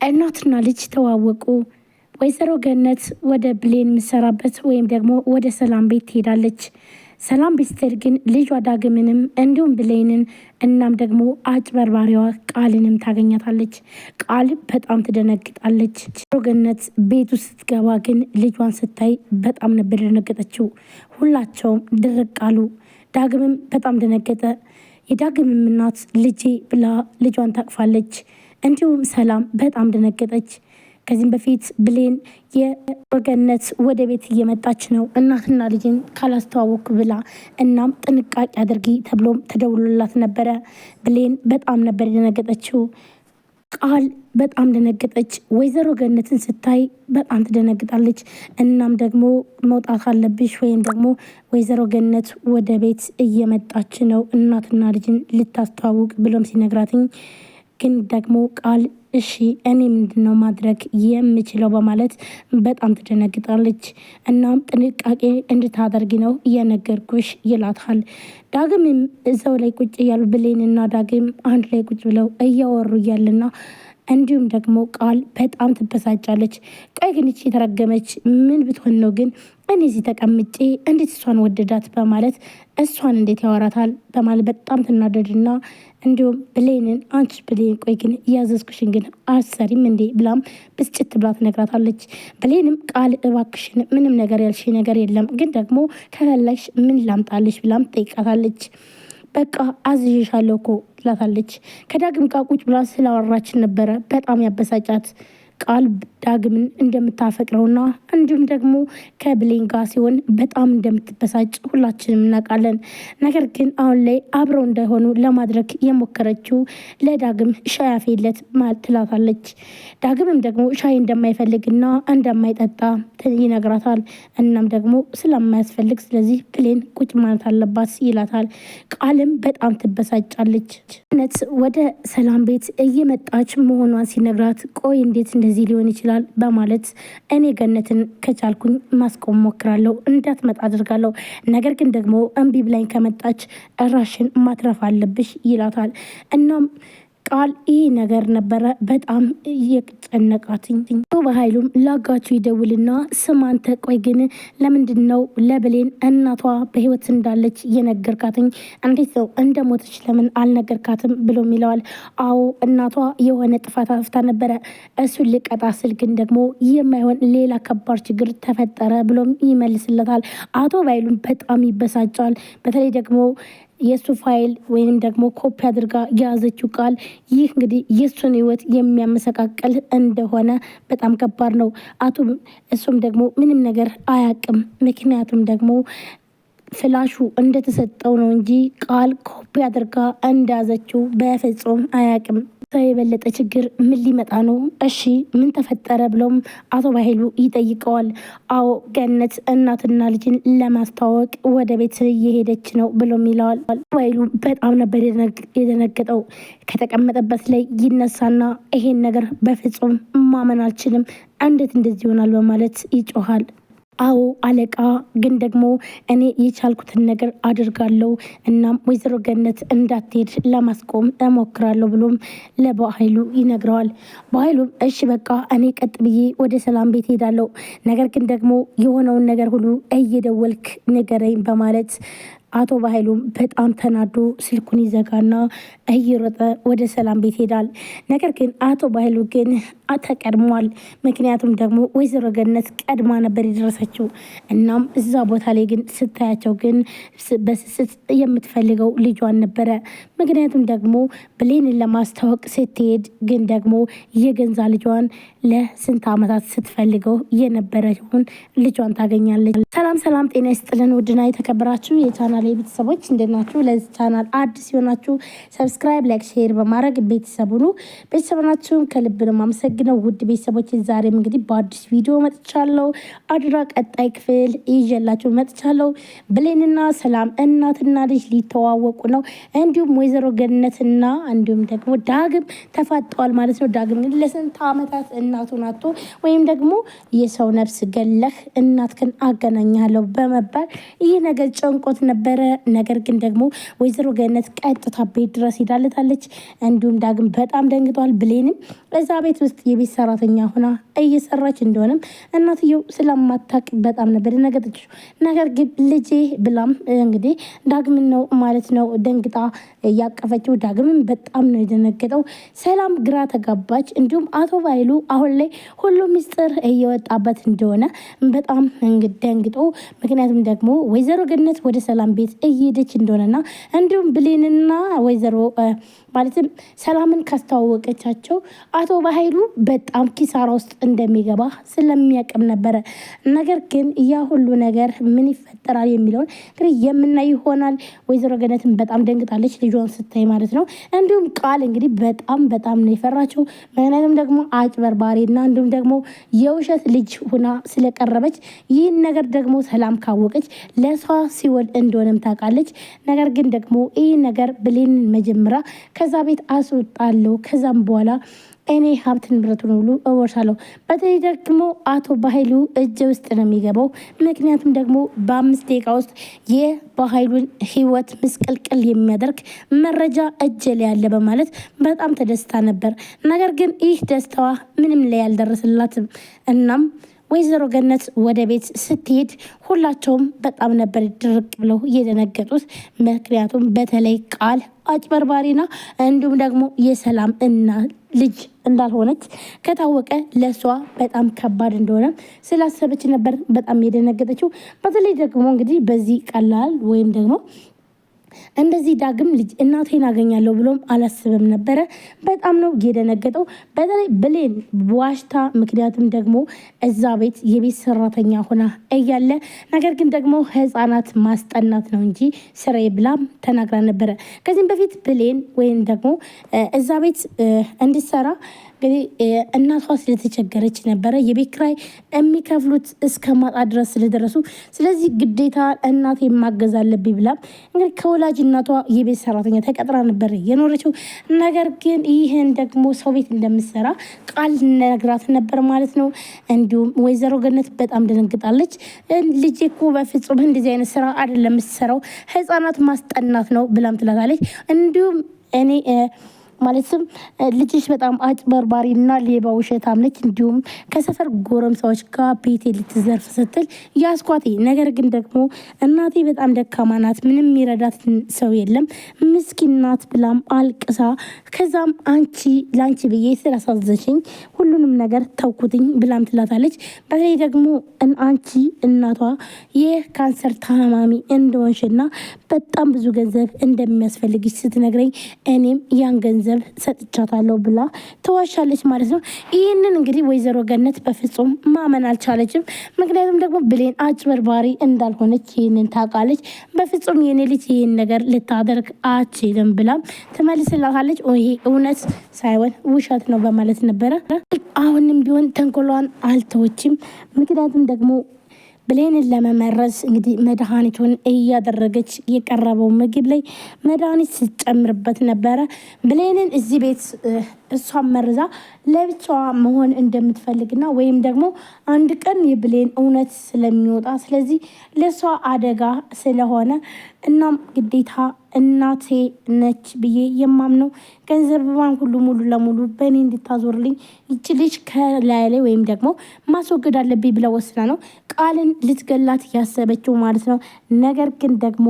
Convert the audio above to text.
እናትና ልጅ ተዋወቁ። ወይዘሮ ገነት ወደ ብሌን የምትሰራበት ወይም ደግሞ ወደ ሰላም ቤት ትሄዳለች። ሰላም ቤት ስትሄድ ግን ልጇ ዳግምንም እንዲሁም ብሌንን እናም ደግሞ አጭበርባሪዋ ቃልንም ታገኛታለች። ቃል በጣም ትደነግጣለች። ወይዘሮ ገነት ቤቱ ስትገባ ግን ልጇን ስታይ በጣም ነበር የደነገጠችው። ሁላቸውም ድርቅ አሉ። ዳግምም በጣም ደነገጠ። የዳግምም እናት ልጄ ብላ ልጇን ታቅፋለች። እንዲሁም ሰላም በጣም ደነገጠች። ከዚህም በፊት ብሌን የገነት ወደ ቤት እየመጣች ነው እናትና ልጅን ካላስተዋወቅ ብላ፣ እናም ጥንቃቄ አድርጊ ተብሎም ተደውሎላት ነበረ። ብሌን በጣም ነበር የደነገጠችው። ቃል በጣም ደነገጠች። ወይዘሮ ገነትን ስታይ በጣም ትደነግጣለች። እናም ደግሞ መውጣት አለብሽ ወይም ደግሞ ወይዘሮ ገነት ወደ ቤት እየመጣች ነው እናትና ልጅን ልታስተዋውቅ ብሎም ሲነግራትኝ ግን ደግሞ ቃል እሺ እኔ ምንድነው ማድረግ የምችለው በማለት በጣም ትደነግጣለች። እናም ጥንቃቄ እንድታደርጊ ነው እየነገርኩሽ ይላታል። ዳግምም እዛው ላይ ቁጭ እያሉ ብሌንና ዳግም አንድ ላይ ቁጭ ብለው እያወሩ እያልና እንዲሁም ደግሞ ቃል በጣም ትበሳጫለች። ቆይ ግን ይቺ የተረገመች ምን ብትሆን ነው ግን እኔ እዚህ ተቀምጬ እንዴት እሷን ወደዳት በማለት እሷን እንዴት ያወራታል በማለት በጣም ትናደድና እንዲሁም ብሌንን አንቺ ብሌን ቆይ ግን እያዘዝኩሽን ግን አሰሪም እንዴ ብላም ብስጭት ብላ ትነግራታለች። ብሌንም ቃል እባክሽን ምንም ነገር ያልሽ ነገር የለም ግን ደግሞ ከፈለሽ ምን ላምጣልሽ ብላም ጠይቃታለች። በቃ አዝዤሻለሁ እኮ ትላታለች። ከዳግም ጋር ቁጭ ብላ ስላወራችን ነበረ በጣም ያበሳጫት። ቃል ዳግምን እንደምታፈቅረውና እንዲሁም ደግሞ ከብሌን ጋር ሲሆን በጣም እንደምትበሳጭ ሁላችንም እናውቃለን። ነገር ግን አሁን ላይ አብረው እንዳይሆኑ ለማድረግ የሞከረችው ለዳግም ሻይ አፌለት ትላታለች። ዳግምም ደግሞ ሻይ እንደማይፈልግና እንደማይጠጣ ይነግራታል። እናም ደግሞ ስለማያስፈልግ ስለዚህ ብሌን ቁጭ ማለት አለባት ይላታል። ቃልም በጣም ትበሳጫለች። ነት ወደ ሰላም ቤት እየመጣች መሆኗን ሲነግራት ቆይ እንዴት እንደዚህ ሊሆን ይችላል በማለት እኔ ገነትን ከቻልኩኝ ማስቆም ሞክራለሁ፣ እንዳትመጣ አድርጋለሁ። ነገር ግን ደግሞ እምቢ ብላኝ ከመጣች ራሽን ማትረፍ አለብሽ ይላታል። እናም ቃል ይህ ነገር ነበረ በጣም እየጨነቃትኝ። በኃይሉም ላጋቹ ይደውልና ስም አንተ ቆይ ግን ለምንድን ነው ለብሌን እናቷ በህይወት እንዳለች የነገርካትኝ? እንዴት ነው እንደሞተች ለምን አልነገርካትም ብሎም ይለዋል። አዎ እናቷ የሆነ ጥፋት አጥፍታ ነበረ፣ እሱን ልቀጣ ስል ግን ደግሞ የማይሆን ሌላ ከባድ ችግር ተፈጠረ ብሎም ይመልስለታል። አቶ ኃይሉም በጣም ይበሳጫል። በተለይ ደግሞ የእሱ ፋይል ወይም ደግሞ ኮፒ አድርጋ የያዘችው ቃል ይህ እንግዲህ የእሱን ህይወት የሚያመሰቃቀል እንደሆነ በጣም ከባድ ነው። እሱም ደግሞ ምንም ነገር አያቅም። ምክንያቱም ደግሞ ፍላሹ እንደተሰጠው ነው እንጂ ቃል ኮፒ አድርጋ እንደያዘችው በፍጹም አያቅም። የበለጠ ችግር ምን ሊመጣ ነው? እሺ ምን ተፈጠረ ብሎም አቶ ኃይሉ ይጠይቀዋል። አዎ ገነት እናትና ልጅን ለማስተዋወቅ ወደ ቤት እየሄደች ነው ብሎም ይለዋል። ኃይሉ በጣም ነበር የደነገጠው። ከተቀመጠበት ላይ ይነሳና ይሄን ነገር በፍጹም ማመን አልችልም፣ እንዴት እንደዚህ ይሆናል በማለት ይጮሃል። አዎ አለቃ፣ ግን ደግሞ እኔ የቻልኩትን ነገር አድርጋለሁ። እናም ወይዘሮ ገነት እንዳትሄድ ለማስቆም እሞክራለሁ ብሎም ለበኃይሉ ይነግረዋል። በኃይሉም እሺ በቃ እኔ ቀጥ ብዬ ወደ ሰላም ቤት ሄዳለሁ፣ ነገር ግን ደግሞ የሆነውን ነገር ሁሉ እየደወልክ ንገረኝ በማለት አቶ በኃይሉም በጣም ተናዶ ስልኩን ይዘጋና እየሮጠ ወደ ሰላም ቤት ሄዳል። ነገር ግን አቶ በኃይሉ ግን ተቀድሟል። ምክንያቱም ደግሞ ወይዘሮ ገነት ቀድማ ነበር የደረሰችው። እናም እዛ ቦታ ላይ ግን ስታያቸው ግን በስስት የምትፈልገው ልጇን ነበረ። ምክንያቱም ደግሞ ብሌንን ለማስታወቅ ስትሄድ ግን ደግሞ የገንዛ ልጇን ለስንት ዓመታት ስትፈልገው የነበረውን ልጇን ታገኛለች። ሰላም ሰላም፣ ጤና ይስጥልን ውድና የተከበራችሁ የቻናል ቤተሰቦች እንደናችሁ። ለዚህ ቻናል አዲስ ሲሆናችሁ ሰብስክራይብ፣ ላይክ፣ ሼር በማድረግ ቤተሰብ ሁኑ። ቤተሰብናችሁን ከልብ ነው የማመሰግነው። ውድ ቤተሰቦች ዛሬም እንግዲህ በአዲስ ቪዲዮ መጥቻለሁ። አድራ ቀጣይ ክፍል ይዤላችሁ መጥቻለሁ። ብሌንና ሰላም እናትና ልጅ ሊተዋወቁ ነው። እንዲሁም ወይዘሮ ገነትና እንዲሁም ደግሞ ዳግም ተፋጠዋል ማለት ነው። ዳግም ግን ለስንት ዓመታት እናቱን አጥቶ ወይም ደግሞ የሰው ነፍስ ገለህ እናትክን አገናኛለሁ በመባል ይህ ነገር ጨንቆት ነበረ። ነገር ግን ደግሞ ወይዘሮ ገነት ቀጥታ ቤት ድረስ ሄዳለታለች። እንዲሁም ዳግም በጣም ደንግጧል። ብሌንም እዛ ቤት ውስጥ የቤት ሰራተኛ ሆና እየሰራች እንደሆነም እናትየው ስለማታውቅ በጣም ነበር የደነገጠችው። ነገር ግን ልጄ ብላም እንግዲህ ዳግምን ነው ማለት ነው ደንግጣ ያቀፈችው። ዳግምን በጣም ነው የደነገጠው። ሰላም ግራ ተጋባች። እንዲሁም አቶ ባይሉ አሁን ላይ ሁሉ ሚስጥር እየወጣበት እንደሆነ በጣም ደንግጦ፣ ምክንያቱም ደግሞ ወይዘሮ ገነት ወደ ሰላም ቤት እየሄደች እንደሆነና እንዲሁም ብሌንና ወይዘሮ ማለትም ሰላምን ካስተዋወቀቻቸው አቶ ባይሉ በጣም ኪሳራ ውስጥ እንደሚገባ ስለሚያቅም ነበረ። ነገር ግን ያ ሁሉ ነገር ምን ይፈጠራል የሚለውን እንግዲህ የምናይ ይሆናል። ወይዘሮ ገነትን በጣም ደንግጣለች ልጇን ስታይ ማለት ነው። እንዲሁም ቃል እንግዲህ በጣም ነው የፈራችው። ምክንያቱም ደግሞ አጭበርባሪና እንዲሁም ደግሞ የውሸት ልጅ ሁና ስለቀረበች ይህን ነገር ደግሞ ሰላም ካወቀች ለሷ ሲወል እንደሆነም ታውቃለች። ነገር ግን ደግሞ ይህ ነገር ብሌንን መጀመሪያ ከዛ ቤት አስወጣለሁ፣ ከዛም በኋላ እኔ ሀብት ንብረቱን ሁሉ እወርሳለሁ። በተለይ ደግሞ አቶ ባይሉ እጅ ውስጥ ነው የሚገባው። ምክንያቱም ደግሞ በ5 ደቂቃ ውስጥ የባይሉን ህይወት ምስቅልቅል የሚያደርግ መረጃ እጅ ላይ ያለ በማለት በጣም ተደስታ ነበር። ነገር ግን ይህ ደስታዋ ምንም ላይ ያልደረስላትም። እናም ወይዘሮ ገነት ወደ ቤት ስትሄድ ሁላቸውም በጣም ነበር ድርቅ ብለው እየደነገጡት። ምክንያቱም በተለይ ቃል አጭበርባሪና እንዲሁም ደግሞ የሰላም እና ልጅ እንዳልሆነች ከታወቀ ለሷ በጣም ከባድ እንደሆነ ስላሰበች ነበር በጣም የደነገጠችው። በተለይ ደግሞ እንግዲህ በዚህ ቀላል ወይም ደግሞ እንደዚህ ዳግም ልጅ እናቴን አገኛለሁ ብሎም አላስብም ነበረ። በጣም ነው የደነገጠው። በተለይ ብሌን ዋሽታ፣ ምክንያቱም ደግሞ እዛ ቤት የቤት ሰራተኛ ሆና እያለ ነገር ግን ደግሞ ህፃናት ማስጠናት ነው እንጂ ስራዬ ብላም ተናግራ ነበረ። ከዚህም በፊት ብሌን ወይም ደግሞ እዛ ቤት እንድትሰራ እንግዲህ እናቷ ስለተቸገረች ነበረ። የቤት ኪራይ የሚከፍሉት እስከ ማጣ ድረስ ስለደረሱ ስለዚህ ግዴታ እናቴ ማገዝ አለብኝ ብላ እንግዲህ ከወላጅ እናቷ የቤት ሰራተኛ ተቀጥራ ነበር የኖረችው። ነገር ግን ይህን ደግሞ ሰው ቤት እንደምትሰራ ቃል ነግራት ነበር ማለት ነው። እንዲሁም ወይዘሮ ገነት በጣም ደነግጣለች። ልጄ እኮ በፍጹም እንደዚህ አይነት ስራ አይደለም የምትሰራው፣ ህፃናት ማስጠናት ነው ብላም ትላታለች። እንዲሁም እኔ ማለትም ልጅሽ በጣም አጭበርባሪና ሌባ ውሸታም ነች። እንዲሁም ከሰፈር ጎረምሳዎች ጋር ቤቴ ልትዘርፍ ስትል ያስኳት። ነገር ግን ደግሞ እናቴ በጣም ደካማ ናት፣ ምንም የሚረዳት ሰው የለም፣ ምስኪን ናት ብላም አልቅሳ ከዛም አንቺ ለአንቺ ብዬ ስላሳዘሽኝ ሁሉንም ነገር ተውኩትኝ ብላም ትላታለች። በተለይ ደግሞ አንቺ እናቷ የካንሰር ታማሚ እንደሆንሽና በጣም ብዙ ገንዘብ እንደሚያስፈልግሽ ስትነግረኝ እኔም ያን ገንዘብ ሰጥቻታለሁ ብላ ተዋሻለች ማለት ነው። ይህንን እንግዲህ ወይዘሮ ገነት በፍጹም ማመን አልቻለችም። ምክንያቱም ደግሞ ብሌን አጭበርባሪ እንዳልሆነች ይህንን ታውቃለች። በፍጹም የኔ ልጅ ይህን ነገር ልታደርግ አችልም ብላ ትመልስላታለች። ይሄ እውነት ሳይሆን ውሸት ነው በማለት ነበረ። አሁንም ቢሆን ተንኮሏን አልተወችም። ምክንያቱም ደግሞ ብሌንን ለመመረዝ እንግዲህ መድኃኒቱን እያደረገች የቀረበው ምግብ ላይ መድኃኒት ስትጨምርበት ነበረ። ብሌንን እዚህ ቤት እሷን መርዛ ለብቻዋ መሆን እንደምትፈልግና ወይም ደግሞ አንድ ቀን የብሌን እውነት ስለሚወጣ ስለዚህ ለእሷ አደጋ ስለሆነ እናም ግዴታ እናቴ ነች ብዬ የማምነው ገንዘቧን ሁሉ ሙሉ ለሙሉ በእኔ እንድታዞርልኝ ይች ልጅ ከላይ ላይ ወይም ደግሞ ማስወገድ አለብኝ ብላ ወስና ነው ቃልን ልትገላት ያሰበችው ማለት ነው። ነገር ግን ደግሞ